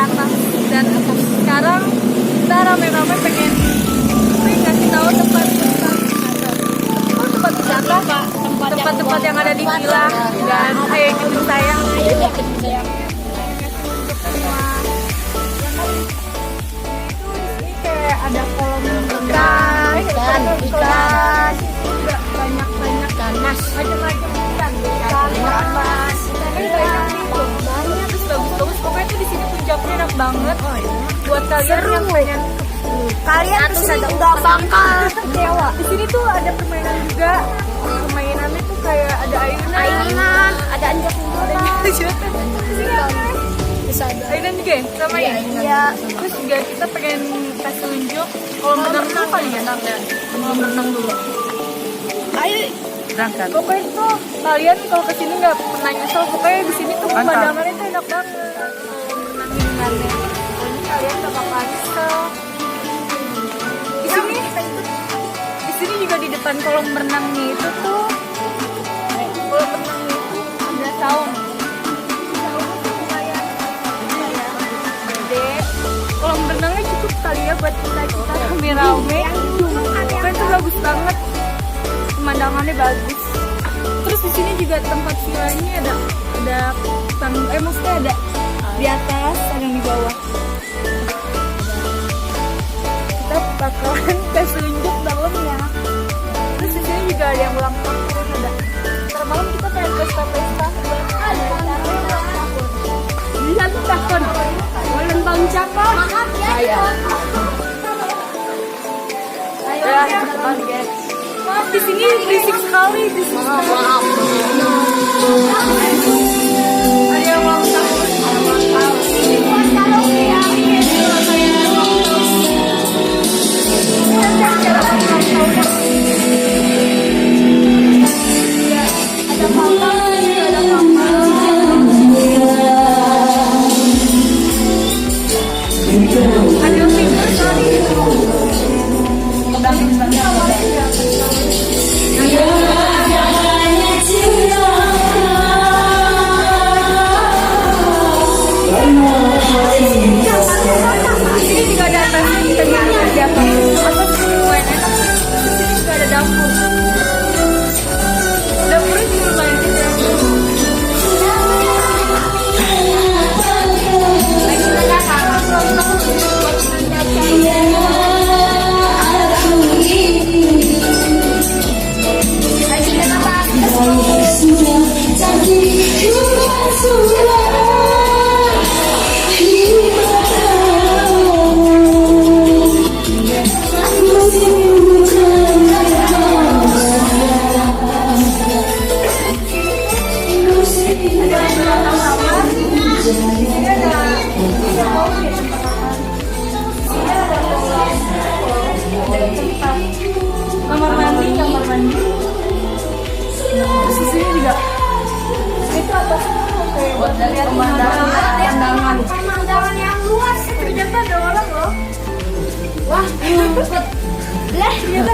atas. Dan sekarang kita rame-rame pengen ngasih tahu tempat wisata, tempat-tempat yang ada di villa. Dan ayo ikutin saya. Kayak ada kolam ikan, banyak mas, macam-macam ikan mas, terus bagus-bagus. Pokoknya tuh di sini puncaknya enak banget. Buat kalian yang pengen, kalian kesini nggak bakal kecewa. Di sini tuh ada permainan juga. Permainannya tuh kayak ada ayunan, ada anjak-anjakan. Ayunan juga ya? Sama ya? Iya. Terus juga kita pengen kasih tunjuk kolam renang dulu kali ya? Kolam renang dulu. Ayo berangkat. Pokoknya tuh kalian kalau kesini nggak pernah nyesel. Pokoknya di sini tuh pemandangannya tuh enak banget. Renang-renangnya. Pokoknya kalian nggak bakal nyesel. Di sini juga di depan kolam renangnya itu tuh, kolam renangnya itu ada saung. Kolam renangnya cukup kali ya buat kita rame-rame. Pokoknya itu bagus banget, pemandangannya bagus. Terus di sini juga tempat villanya ada maksudnya ada di atas, ada yang di bawah. Kita bakalan kasih tunjuk dalamnya. Terus di sini juga ada yang ulang tahun, ada. Ntar malam kita pengen pesta-pesta. Lihat tahun. Ulang tahun siapa? Maaf ya. Ayo. Maaf di sini berisik sekali. Maaf. Ada yang ulang tahun. Kamar mandi. Terus di sini juga itu atasnya kayak buat lihat pemandangan yang luas. Ternyata ada orang loh. Wah, ternyata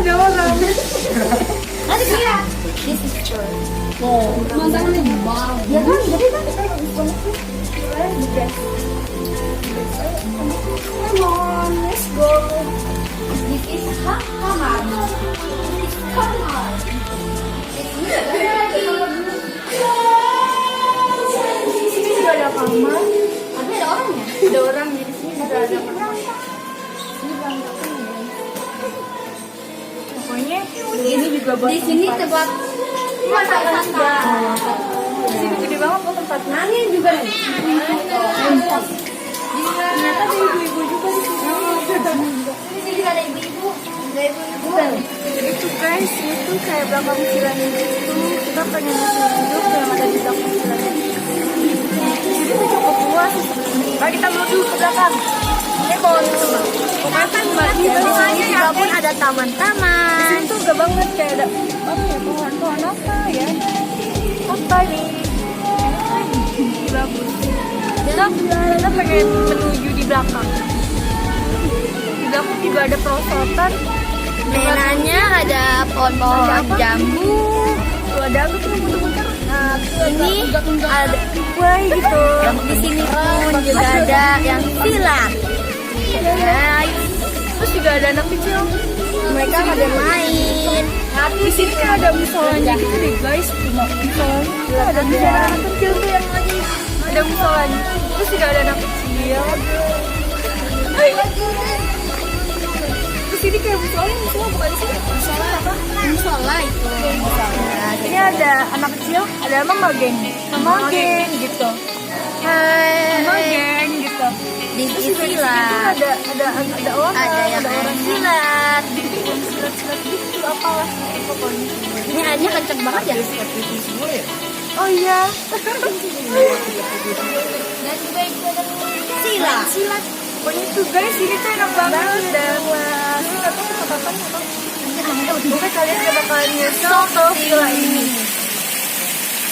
ada orang. Nanti kira this is church. Pemandangannya di bawah. Ya kan, jadi kan come on, let's go. This is kamar. Kamar. Di sini juga ada kamar. Tapi ada orangnya. Ada orang di sini juga ada kamar. Pokoknya ini juga buat di sini tempat masakan aja. Di sini gede banget loh tempatnya. Angin juga nih. Ternyata ada ibu-ibu juga di sini. Di sini juga ada ibu-ibu. Itu guys, itu kayak belakang vilanya gitu. Kita pengen tunjuk yang ada di belakang vilanya. Jadi itu cukup luas. Mari kita menuju ke belakang. Ini pohon itu bang. Pokoknya kan di belakangnya juga pun ada taman-taman. Di sini tuh gak banget kayak ada pohon apa ya? Apa nih? Bagus. Kita pengen menuju di belakang. Di belakang juga ada perosotan. Mainannya ada pohon-pohon jambu. Tuh ada aku tuh muter-muter. ini ada kue gitu. Di sini pun juga ada yang silat. Guys, Terus juga ada anak kecil. mereka pada main. Di sini kayak ada musolanya gitu deh guys. Musolanya. Ada musola anak kecil tuh yang lagi. Ada musolanya. Terus juga ada anak kecil. Terus ini kayak musola bukan sih? Musola apa? Musola itu. Ini ada anak kecil, ada mama geng gitu. Hai. Mama geng gitu. Di Terus juga di situ silat. ada orang. Ada yang orang silat. silat gitu apalah pokoknya. Ini airnya kenceng banget ya. Oh iya. Dan juga itu ada silat. Silat. Pokoknya tuh guys, ini tuh enak banget dan ini nggak tahu apa Pokoknya kalian gak bakalan nyesel ke villa ini.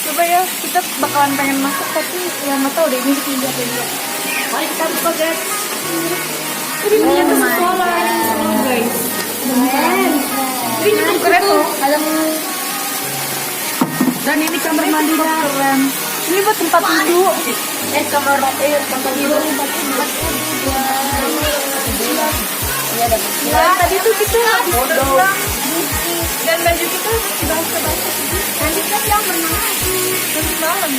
Coba ya, kita bakalan pengen masuk tapi ya nggak tahu deh ini pindah apa enggak. Mari kita buka guys. Ini ternyata sekolah guys. Ini cukup keren loh. Dan ini kamar mandi keren. Ini buat tempat duduk. Kamar tempat duduk. Nah, tadi tuh kita habis berenang dan baju kita masih basah-basah. Nanti kita yang berenang lagi. Terus malam.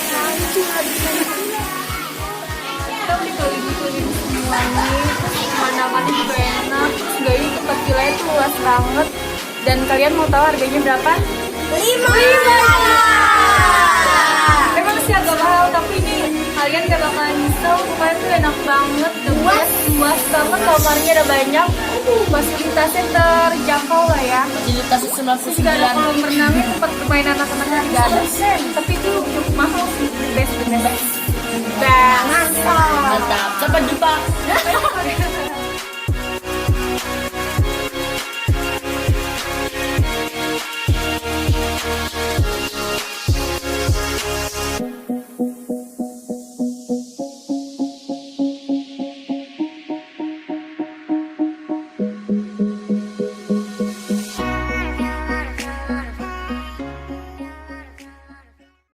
Nah, itu habis berenang. Kita udah keliling-keliling semuanya. Pemandangannya juga enak. Terus guys, tempat villanya tuh luas banget. Dan kalian mau tahu harganya berapa? 5. Emang sih agak mahal, tapi ini kalian gak bakalan nyesel. Pokoknya tuh enak banget, luas banget, kamarnya ada banyak, fasilitasnya terjangkau lah ya. Fasilitasnya Terus gak ada kolam renangnya, tempat bermain anak-anaknya juga ada. Tapi itu cukup mahal sih, the best. Mantap. Mantap. Sampai jumpa.